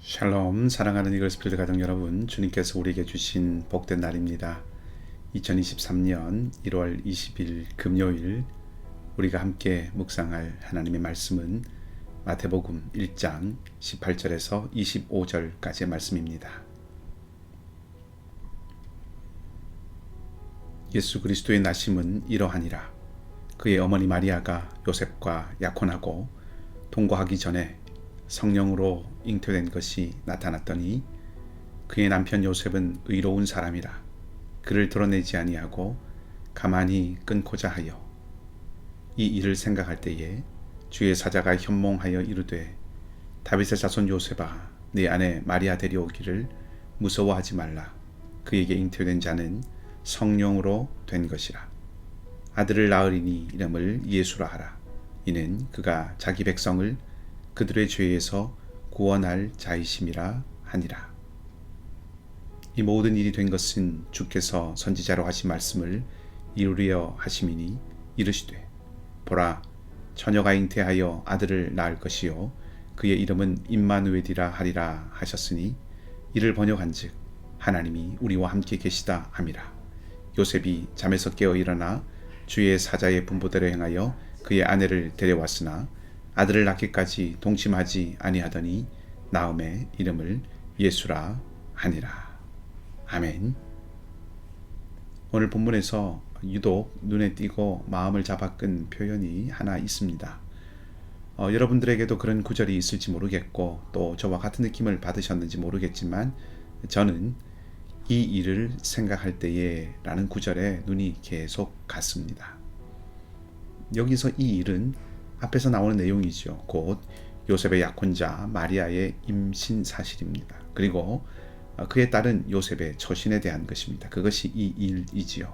샬롬, 사랑하는 이글스필드 가족 여러분, 주님께서 우리에게 주신 복된 날입니다. 2023년 1월 20일 금요일 우리가 함께 묵상할 하나님의 말씀은 마태복음 1장 18절에서 25절까지의 말씀입니다. 예수 그리스도의 나심은 이러하니라. 그의 어머니 마리아가 요셉과 약혼하고 동거하기 전에 성령으로 잉태된 것이 나타났더니 그의 남편 요셉은 의로운 사람이라 그를 드러내지 아니하고 가만히 끊고자 하여 이 일을 생각할 때에 주의 사자가 현몽하여 이르되 다윗의 자손 요셉아 네 아내 마리아 데려오기를 무서워하지 말라. 그에게 잉태된 자는 성령으로 된 것이라. 아들을 낳으리니 이름을 예수라 하라. 이는 그가 자기 백성을 그들의 죄에서 구원할 자이심이라 하니라. 이 모든 일이 된 것은 주께서 선지자로 하신 말씀을 이루려 하심이니 이르시되 보라 처녀가 잉태하여 아들을 낳을 것이요 그의 이름은 임마누엘이라 하리라 하셨으니 이를 번역한즉 하나님이 우리와 함께 계시다 함이라. 요셉이 잠에서 깨어 일어나 주의 사자의 분부대로 행하여 그의 아내를 데려왔으나 아들을 낳기까지 동침하지 아니하더니 나음의 이름을 예수라 하니라. 아멘. 오늘 본문에서 유독 눈에 띄고 마음을 잡아끈 표현이 하나 있습니다. 여러분들에게도 그런 구절이 있을지 모르겠고 또 저와 같은 느낌을 받으셨는지 모르겠지만 저는 이 일을 생각할 때에 라는 구절에 눈이 계속 갔습니다. 여기서 이 일은 앞에서 나오는 내용이죠. 곧 요셉의 약혼자 마리아의 임신 사실입니다. 그리고 그에 따른 요셉의 처신에 대한 것입니다. 그것이 이 일이지요.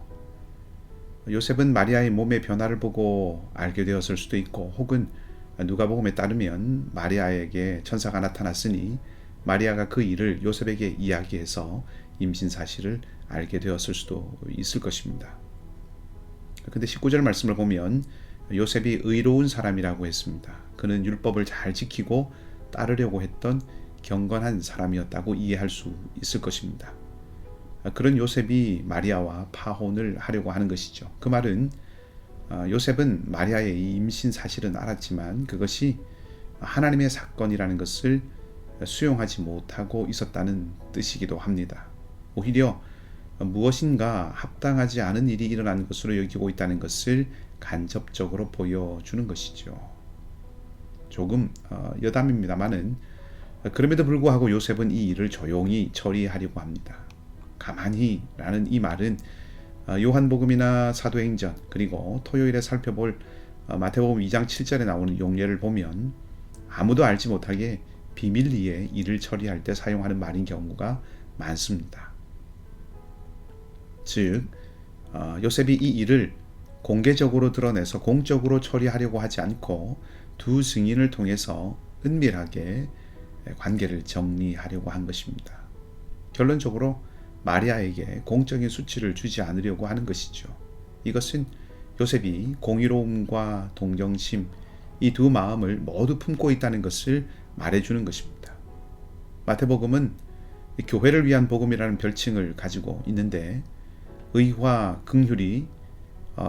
요셉은 마리아의 몸의 변화를 보고 알게 되었을 수도 있고 혹은 누가복음에 따르면 마리아에게 천사가 나타났으니 마리아가 그 일을 요셉에게 이야기해서 임신 사실을 알게 되었을 수도 있을 것입니다. 근데 19절 말씀을 보면 요셉이 의로운 사람이라고 했습니다. 그는 율법을 잘 지키고 따르려고 했던 경건한 사람이었다고 이해할 수 있을 것입니다. 그런 요셉이 마리아와 파혼을 하려고 하는 것이죠. 그 말은 요셉은 마리아의 임신 사실은 알았지만 그것이 하나님의 사건이라는 것을 수용하지 못하고 있었다는 뜻이기도 합니다. 오히려 무엇인가 합당하지 않은 일이 일어난 것으로 여기고 있다는 것을 간접적으로 보여주는 것이죠. 조금 여담입니다만은 그럼에도 불구하고 요셉은 이 일을 조용히 처리하려고 합니다. 가만히 라는 이 말은 요한복음이나 사도행전 그리고 토요일에 살펴볼 마태복음 2장 7절에 나오는 용례를 보면 아무도 알지 못하게 비밀리에 일을 처리할 때 사용하는 말인 경우가 많습니다. 즉 요셉이 이 일을 공개적으로 드러내서 공적으로 처리하려고 하지 않고 두 증인을 통해서 은밀하게 관계를 정리하려고 한 것입니다. 결론적으로 마리아에게 공적인 수치를 주지 않으려고 하는 것이죠. 이것은 요셉이 공의로움과 동정심 이 두 마음을 모두 품고 있다는 것을 말해주는 것입니다. 마태복음은 교회를 위한 복음이라는 별칭을 가지고 있는데 의와 긍휼이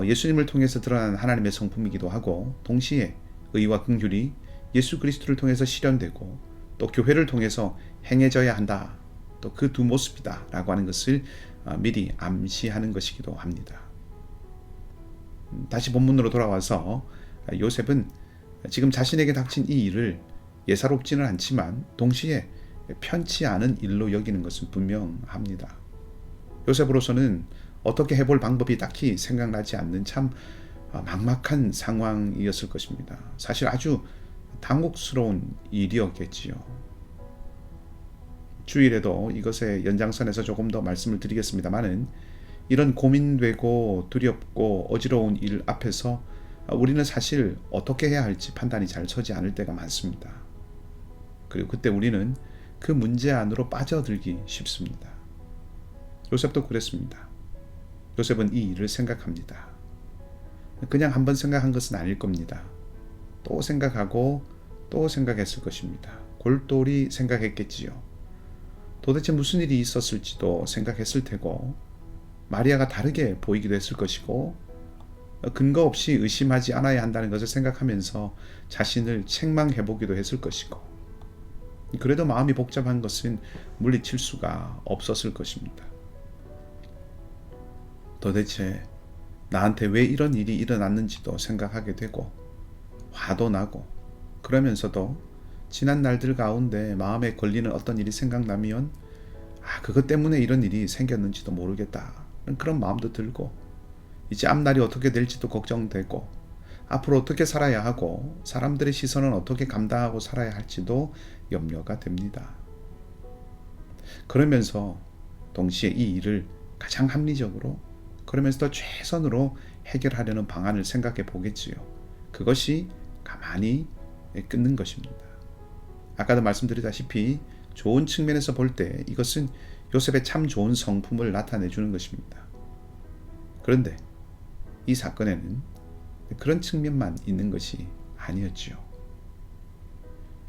예수님을 통해서 드러난 하나님의 성품이기도 하고 동시에 의와 긍휼이 예수 그리스도를 통해서 실현되고 또 교회를 통해서 행해져야 한다. 또 그 두 모습이다 라고 하는 것을 미리 암시하는 것이기도 합니다. 다시 본문으로 돌아와서 요셉은 지금 자신에게 닥친 이 일을 예사롭지는 않지만 동시에 편치 않은 일로 여기는 것은 분명합니다. 요셉으로서는 어떻게 해볼 방법이 딱히 생각나지 않는 참 막막한 상황이었을 것입니다. 사실 아주 당혹스러운 일이었겠지요. 주일에도 이것의 연장선에서 조금 더 말씀을 드리겠습니다만은 이런 고민되고 두렵고 어지러운 일 앞에서 우리는 사실 어떻게 해야 할지 판단이 잘 서지 않을 때가 많습니다. 그리고 그때 우리는 그 문제 안으로 빠져들기 쉽습니다. 요셉도 그랬습니다. 요셉은 이 일을 생각합니다. 그냥 한번 생각한 것은 아닐 겁니다. 또 생각하고 또 생각했을 것입니다. 골똘히 생각했겠지요. 도대체 무슨 일이 있었을지도 생각했을 테고 마리아가 다르게 보이기도 했을 것이고 근거 없이 의심하지 않아야 한다는 것을 생각하면서 자신을 책망해보기도 했을 것이고 그래도 마음이 복잡한 것은 물리칠 수가 없었을 것입니다. 도대체 나한테 왜 이런 일이 일어났는지도 생각하게 되고 화도 나고 그러면서도 지난 날들 가운데 마음에 걸리는 어떤 일이 생각나면 그것 때문에 이런 일이 생겼는지도 모르겠다 그런 마음도 들고 이제 앞날이 어떻게 될지도 걱정되고 앞으로 어떻게 살아야 하고 사람들의 시선은 어떻게 감당하고 살아야 할지도 염려가 됩니다. 그러면서 동시에 이 일을 가장 합리적으로 그러면서도 최선으로 해결하려는 방안을 생각해 보겠지요. 그것이 가만히 끊는 것입니다. 아까도 말씀드리다시피 좋은 측면에서 볼 때 이것은 요셉의 참 좋은 성품을 나타내 주는 것입니다. 그런데 이 사건에는 그런 측면만 있는 것이 아니었지요.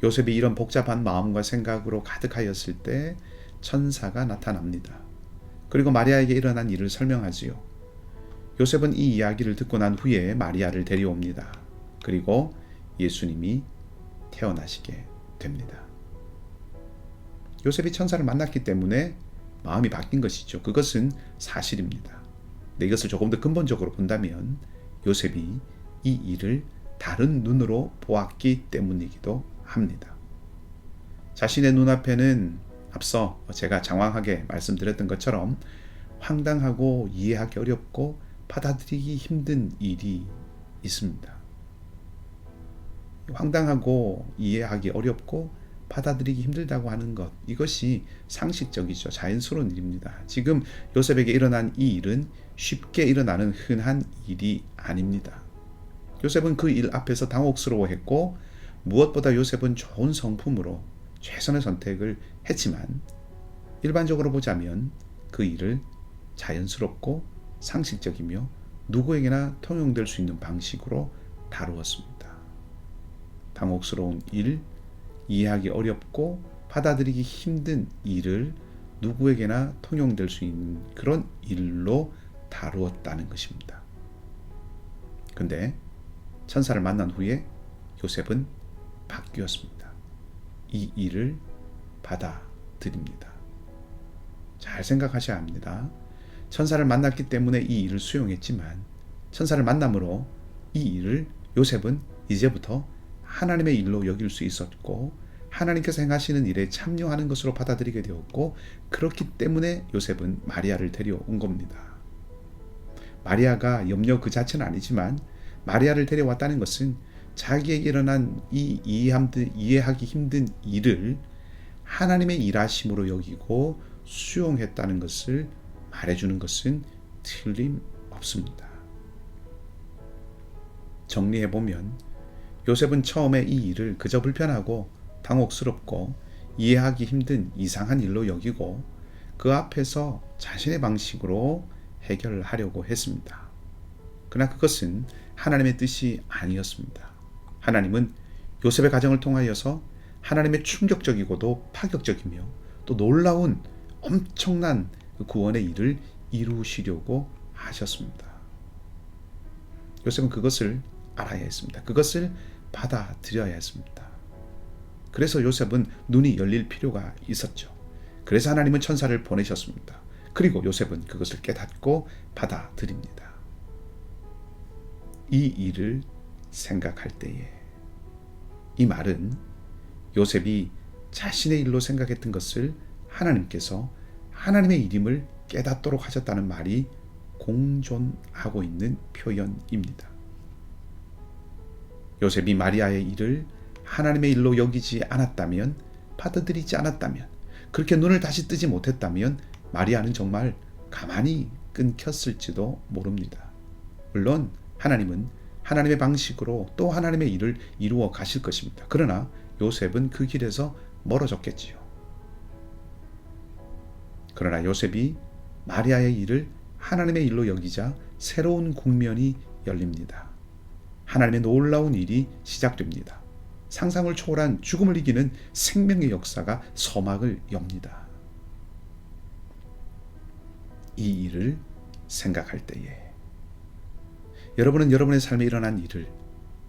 요셉이 이런 복잡한 마음과 생각으로 가득하였을 때 천사가 나타납니다. 그리고 마리아에게 일어난 일을 설명하지요. 요셉은 이 이야기를 듣고 난 후에 마리아를 데려옵니다. 그리고 예수님이 태어나시게 됩니다. 요셉이 천사를 만났기 때문에 마음이 바뀐 것이죠. 그것은 사실입니다. 근데 이것을 조금 더 근본적으로 본다면 요셉이 이 일을 다른 눈으로 보았기 때문이기도 합니다. 자신의 눈앞에는 앞서 제가 장황하게 말씀드렸던 것처럼 황당하고 이해하기 어렵고 받아들이기 힘든 일이 있습니다. 황당하고 이해하기 어렵고 받아들이기 힘들다고 하는 것, 이것이 상식적이죠. 자연스러운 일입니다. 지금 요셉에게 일어난 이 일은 쉽게 일어나는 흔한 일이 아닙니다. 요셉은 그 일 앞에서 당혹스러워했고 무엇보다 요셉은 좋은 성품으로 최선의 선택을 했지만 일반적으로 보자면 그 일을 자연스럽고 상식적이며 누구에게나 통용될 수 있는 방식으로 다루었습니다. 당혹스러운 일, 이해하기 어렵고 받아들이기 힘든 일을 누구에게나 통용될 수 있는 그런 일로 다루었다는 것입니다. 근데 천사를 만난 후에 요셉은 바뀌었습니다. 이 일을 받아들입니다. 잘 생각하셔야 합니다. 천사를 만났기 때문에 이 일을 수용했지만 천사를 만남으로 이 일을 요셉은 이제부터 하나님의 일로 여길 수 있었고 하나님께서 행하시는 일에 참여하는 것으로 받아들이게 되었고 그렇기 때문에 요셉은 마리아를 데려온 겁니다. 마리아가 염려 그 자체는 아니지만 마리아를 데려왔다는 것은 자기에게 일어난 이 이해하기 힘든 일을 하나님의 일하심으로 여기고 수용했다는 것을 말해주는 것은 틀림없습니다. 정리해보면 요셉은 처음에 이 일을 그저 불편하고 당혹스럽고 이해하기 힘든 이상한 일로 여기고 그 앞에서 자신의 방식으로 해결하려고 했습니다. 그러나 그것은 하나님의 뜻이 아니었습니다. 하나님은 요셉의 가정을 통하여서 하나님의 충격적이고도 파격적이며 또 놀라운 엄청난 구원의 일을 이루시려고 하셨습니다. 요셉은 그것을 알아야 했습니다. 그것을 받아들여야 했습니다. 그래서 요셉은 눈이 열릴 필요가 있었죠. 그래서 하나님은 천사를 보내셨습니다. 그리고 요셉은 그것을 깨닫고 받아들입니다. 이 일을 생각할 때에 이 말은 요셉이 자신의 일로 생각했던 것을 하나님께서 하나님의 일임을 깨닫도록 하셨다는 말이 공존하고 있는 표현입니다. 요셉이 마리아의 일을 하나님의 일로 여기지 않았다면, 받아들이지 않았다면, 그렇게 눈을 다시 뜨지 못했다면 마리아는 정말 가만히 끊겼을지도 모릅니다. 물론 하나님은 하나님의 방식으로 또 하나님의 일을 이루어 가실 것입니다. 그러나 요셉은 그 길에서 멀어졌겠지요. 그러나 요셉이 마리아의 일을 하나님의 일로 여기자 새로운 국면이 열립니다. 하나님의 놀라운 일이 시작됩니다. 상상을 초월한 죽음을 이기는 생명의 역사가 서막을 엽니다. 이 일을 생각할 때에 여러분은 여러분의 삶에 일어난 일을,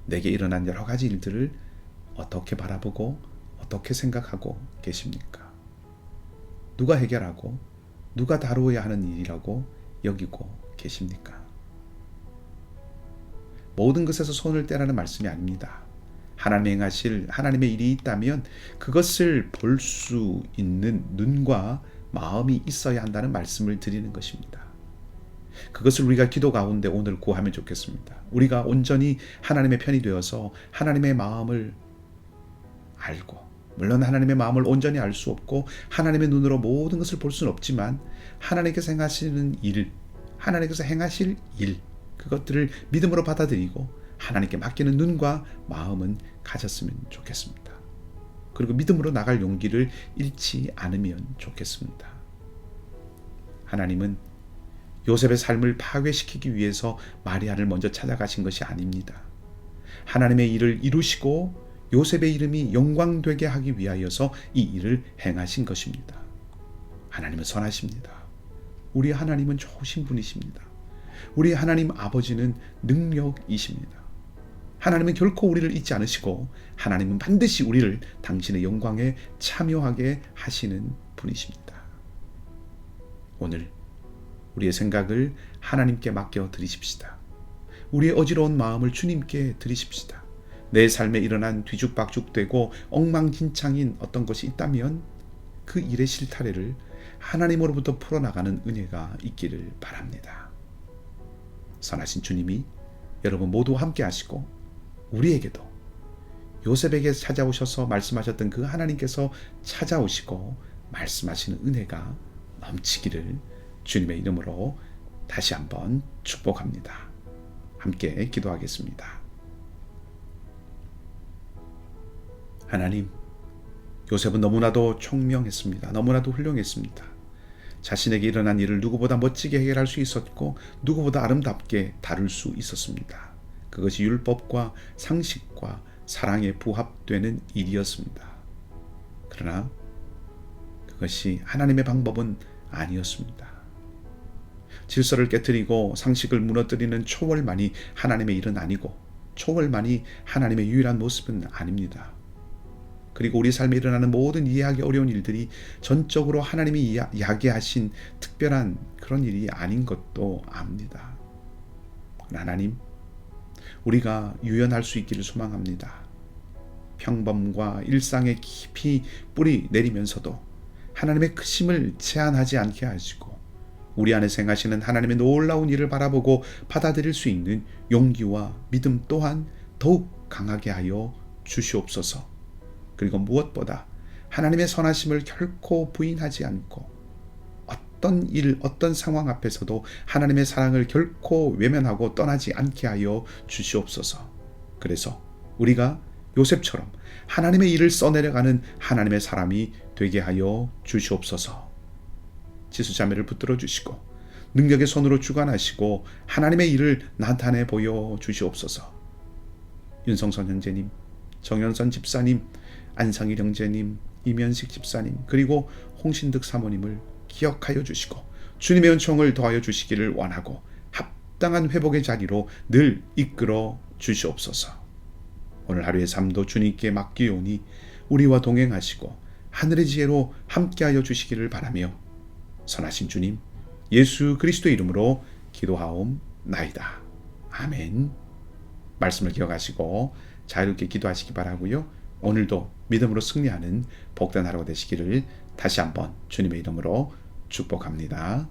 내게 일어난 여러 가지 일들을 어떻게 바라보고 어떻게 생각하고 계십니까? 누가 해결하고 누가 다루어야 하는 일이라고 여기고 계십니까? 모든 것에서 손을 떼라는 말씀이 아닙니다. 하나님이 행하실 하나님의 일이 있다면 그것을 볼 수 있는 눈과 마음이 있어야 한다는 말씀을 드리는 것입니다. 그것을 우리가 기도 가운데 오늘 구하면 좋겠습니다. 우리가 온전히 하나님의 편이 되어서 하나님의 마음을 알고, 물론 하나님의 마음을 온전히 알 수 없고 하나님의 눈으로 모든 것을 볼 수는 없지만 하나님께서 행하시는 일, 하나님께서 행하실 일, 그것들을 믿음으로 받아들이고 하나님께 맡기는 눈과 마음은 가졌으면 좋겠습니다. 그리고 믿음으로 나갈 용기를 잃지 않으면 좋겠습니다. 하나님은 요셉의 삶을 파괴시키기 위해서 마리아를 먼저 찾아가신 것이 아닙니다. 하나님의 일을 이루시고 요셉의 이름이 영광되게 하기 위하여서 이 일을 행하신 것입니다. 하나님은 선하십니다. 우리 하나님은 좋으신 분이십니다. 우리 하나님 아버지는 능력이십니다. 하나님은 결코 우리를 잊지 않으시고 하나님은 반드시 우리를 당신의 영광에 참여하게 하시는 분이십니다. 오늘 우리의 생각을 하나님께 맡겨 드리십시다. 우리의 어지러운 마음을 주님께 드리십시다. 내 삶에 일어난 뒤죽박죽되고 엉망진창인 어떤 것이 있다면 그 일의 실타래를 하나님으로부터 풀어나가는 은혜가 있기를 바랍니다. 선하신 주님이 여러분 모두 함께 하시고 우리에게도 요셉에게 찾아오셔서 말씀하셨던 그 하나님께서 찾아오시고 말씀하시는 은혜가 넘치기를 주님의 이름으로 다시 한번 축복합니다. 함께 기도하겠습니다. 하나님, 요셉은 너무나도 총명했습니다. 너무나도 훌륭했습니다. 자신에게 일어난 일을 누구보다 멋지게 해결할 수 있었고 누구보다 아름답게 다룰 수 있었습니다. 그것이 율법과 상식과 사랑에 부합되는 일이었습니다. 그러나 그것이 하나님의 방법은 아니었습니다. 질서를 깨뜨리고 상식을 무너뜨리는 초월만이 하나님의 일은 아니고 초월만이 하나님의 유일한 모습은 아닙니다. 그리고 우리 삶에 일어나는 모든 이해하기 어려운 일들이 전적으로 하나님이 야기하신 특별한 그런 일이 아닌 것도 압니다. 하나님, 우리가 유연할 수 있기를 소망합니다. 평범과 일상에 깊이 뿌리 내리면서도 하나님의 크심을 제한하지 않게 하시고 우리 안에 행하시는 하나님의 놀라운 일을 바라보고 받아들일 수 있는 용기와 믿음 또한 더욱 강하게 하여 주시옵소서. 그리고 무엇보다 하나님의 선하심을 결코 부인하지 않고 어떤 일, 어떤 상황 앞에서도 하나님의 사랑을 결코 외면하고 떠나지 않게 하여 주시옵소서. 그래서 우리가 요셉처럼 하나님의 일을 써내려가는 하나님의 사람이 되게 하여 주시옵소서. 지수자매를 붙들어 주시고 능력의 손으로 주관하시고 하나님의 일을 나타내 보여 주시옵소서. 윤성선 형제님, 정연선 집사님, 안상일 형제님, 이면식 집사님, 그리고 홍신득 사모님을 기억하여 주시고 주님의 은총을 더하여 주시기를 원하고 합당한 회복의 자리로 늘 이끌어 주시옵소서. 오늘 하루의 삶도 주님께 맡기오니 우리와 동행하시고 하늘의 지혜로 함께하여 주시기를 바라며 선하신 주님 예수 그리스도의 이름으로 기도하옵나이다. 아멘. 말씀을 기억하시고 자유롭게 기도하시기 바라고요. 오늘도 믿음으로 승리하는 복된 하루가 되시기를 다시 한번 주님의 이름으로 축복합니다.